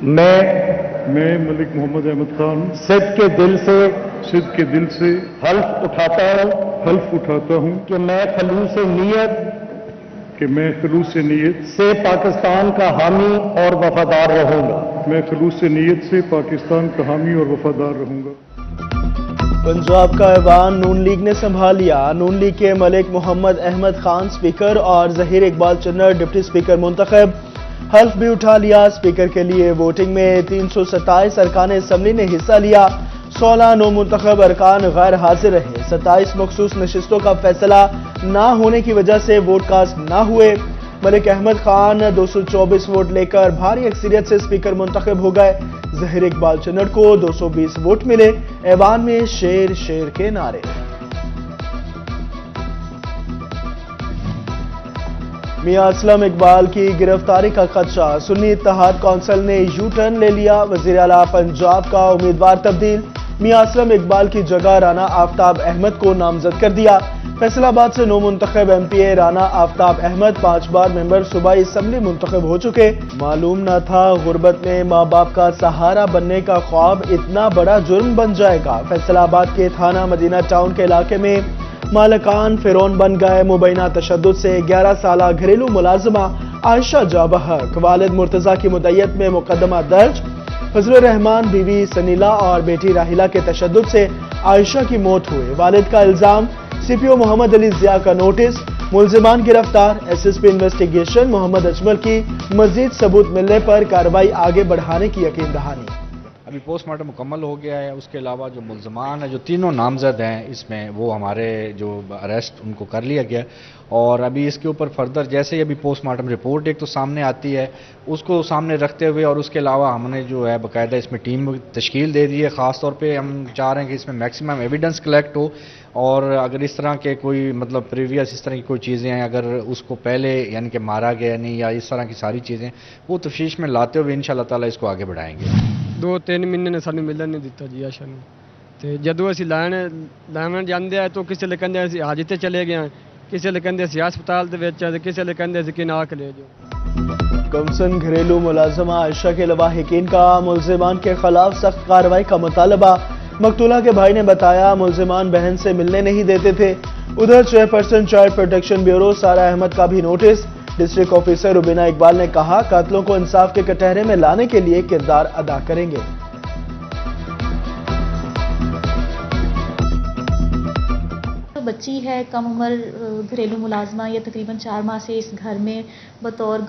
میں ملک محمد احمد خان صدق کے دل سے حلف اٹھاتا ہوں کہ میں خلوص نیت سے پاکستان کا حامی اور وفادار رہوں گا. میں خلوص نیت سے پاکستان کا حامی اور وفادار رہوں گا. پنجاب کا ایوان نون لیگ نے سنبھال لیا. نون لیگ کے ملک محمد احمد خان سپیکر اور ظہیر اقبال چنر ڈپٹی سپیکر منتخب. حلف بھی اٹھا لیا. سپیکر کے لیے ووٹنگ میں 327 ارکان اسمبلی نے حصہ لیا. 16 نو منتخب ارکان غیر حاضر رہے. 27 مخصوص نشستوں کا فیصلہ نہ ہونے کی وجہ سے ووٹ کاسٹ نہ ہوئے. ملک احمد خان 224 ووٹ لے کر بھاری اکثریت سے سپیکر منتخب ہو گئے. ظہیر اقبال چنر کو 220 ووٹ ملے. ایوان میں شیر شیر کے نعرے. میاں اسلم اقبال کی گرفتاری کا خدشہ. سنی اتحاد کونسل نے یو ٹرن لے لیا. وزیر اعلیٰ پنجاب کا امیدوار تبدیل. میاں اسلم اقبال کی جگہ رانا آفتاب احمد کو نامزد کر دیا. فیصل آباد سے نو منتخب ایم پی اے رانا آفتاب احمد 5 بار ممبر صوبائی اسمبلی منتخب ہو چکے. معلوم نہ تھا غربت میں ماں باپ کا سہارا بننے کا خواب اتنا بڑا جرم بن جائے گا. فیصل آباد کے تھانہ مدینہ ٹاؤن کے علاقے میں مالکان فرعون بن گئے. مبینہ تشدد سے 11 سالہ گھریلو ملازمہ عائشہ جاں بحق. والد مرتضیٰ کی مدعیت میں مقدمہ درج. فضل الرحمان بیوی سنیلا اور بیٹی راحیلہ کے تشدد سے عائشہ کی موت ہوئی. والد کا الزام. سی پی او محمد علی ضیاء کا نوٹس. ملزمان گرفتار. ایس ایس پی انویسٹیگیشن محمد اجمل کی مزید ثبوت ملنے پر کارروائی آگے بڑھانے کی یقین دہانی. ابھی پوسٹ مارٹم مکمل ہو گیا ہے. اس کے علاوہ جو ملزمان ہیں جو تینوں نامزد ہیں اس میں وہ ہمارے جو اریسٹ ان کو کر لیا گیا. اور ابھی اس کے اوپر فردر جیسے ہی ابھی پوسٹ مارٹم رپورٹ ایک تو سامنے آتی ہے اس کو سامنے رکھتے ہوئے اور اس کے علاوہ ہم نے جو ہے باقاعدہ اس میں ٹیم تشکیل دے دی ہے. خاص طور پہ ہم چاہ رہے ہیں کہ اس میں میکسیمم ایویڈنس کلیکٹ ہو اور اگر اس طرح کے کوئی مطلب پریویس اس طرح کی کوئی چیزیں ہیں اگر اس کو پہلے یعنی کہ مارا گیا نہیں یا اس طرح کی ساری چیزیں وہ تفتیش میں لاتے ہوئے انشاءاللہ تعالیٰ اس کو آگے بڑھائیں گے. 2-3 مہینے نے سانو ملن نہیں دیتا جی آشا نے. تے جدوں اسی لائن جاندے آ تو کسے لے کہندے اسی حاجت تے چلے گئے, کسے لے کہندے اسی ہسپتال دے وچ, کسے لے کہندے اسی کہ نہ کے لے جو. کمسن گھریلو ملازمہ عائشہ کے لواحقین کا ملزمان کے خلاف سخت کارروائی کا مطالبہ. مقتولہ کے بھائی نے بتایا ملزمان بہن سے ملنے نہیں دیتے تھے. ادھر چیئرپرسن چائلڈ پروٹیکشن بیورو سارا احمد کا بھی notice. District officer Rubina Iqbal نے کہا قاتلوں کو انصاف کے کٹہرے میں لانے کے لیے کردار ادا کریں گے. بچی ہے کم عمر گھریلو ملازمہ, یہ تقریباً 4 ماہ سے اس گھر میں بطور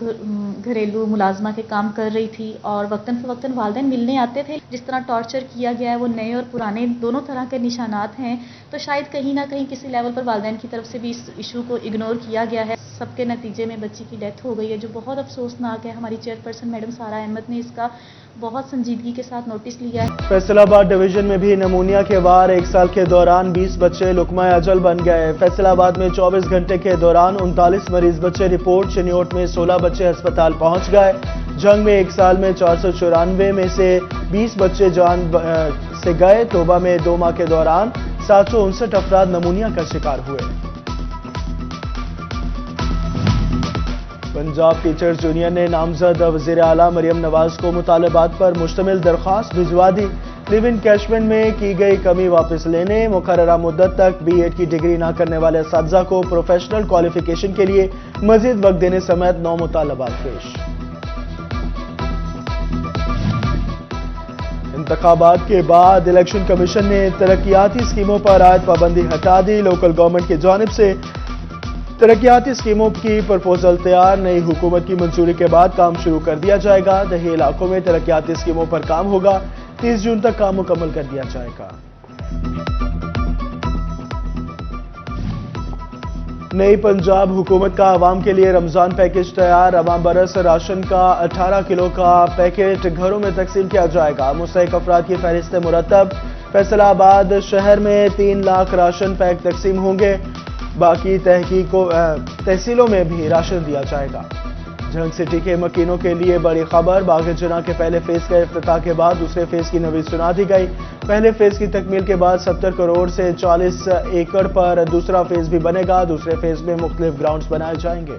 گھریلو ملازمہ کے کام کر رہی تھی اور وقتاً فوقتاً والدین ملنے آتے تھے. جس طرح ٹارچر کیا گیا ہے وہ نئے اور پرانے دونوں طرح کے نشانات ہیں, تو شاید کہیں نہ کہیں کسی لیول پر والدین کی طرف سے بھی اس ایشو کو اگنور کیا گیا ہے. سب کے نتیجے میں بچی کی ڈیتھ ہو گئی ہے جو بہت افسوسناک ہے. ہماری چیئرپرسن میڈم سارا احمد نے اس کا بہت سنجیدگی کے ساتھ نوٹس لیا ہے. فیصل آباد ڈویژن میں بھی نمونیا کے وار 1 سال کے دوران 20 بچے لقمہ اجل بن گئے. فیصل آباد میں 24 گھنٹے کے دوران 39 مریض بچے رپورٹ. چنیوٹ میں 16 بچے ہسپتال پہنچ گئے. جنگ میں 1 سال میں 494 میں سے 20 بچے جان سے گئے. توبہ میں 2 ماہ کے دوران 759 افراد نمونیا کا شکار ہوئے. پنجاب ٹیچرز یونین نے نامزد وزیر اعلیٰ مریم نواز کو مطالبات پر مشتمل درخواست بھجوا دی. لیو ان کیشمنٹ میں کی گئی کمی واپس لینے, مقررہ مدت تک بی ایڈ کی ڈگری نہ کرنے والے اساتذہ کو پروفیشنل کوالیفیکیشن کے لیے مزید وقت دینے سمیت 9 مطالبات پیش. انتخابات کے بعد الیکشن کمیشن نے ترقیاتی اسکیموں پر عائد پابندی ہٹا دی. لوکل گورنمنٹ کی جانب سے ترقیاتی اسکیموں کی پرپوزل تیار. نئی حکومت کی منظوری کے بعد کام شروع کر دیا جائے گا. دیہی علاقوں میں ترقیاتی اسکیموں پر کام ہوگا. 30 جون تک کام مکمل کر دیا جائے گا. نئی پنجاب حکومت کا عوام کے لیے رمضان پیکج تیار. عوام برس راشن کا 18 کلو کا پیکٹ گھروں میں تقسیم کیا جائے گا. مستحق افراد کی فہرست مرتب. فیصل آباد شہر میں 3 لاکھ راشن پیک تقسیم ہوں گے. باقی تحصیلوں میں بھی راشن دیا جائے گا. جھنگ سٹی کے مکینوں کے لیے بڑی خبر. باغ جناح کے پہلے فیز کا افتتاح کے بعد دوسرے فیز کی نوید سنا دی گئی. پہلے فیز کی تکمیل کے بعد 70 کروڑ سے 40 ایکڑ پر دوسرا فیز بھی بنے گا. دوسرے فیز میں مختلف گراؤنڈز بنائے جائیں گے.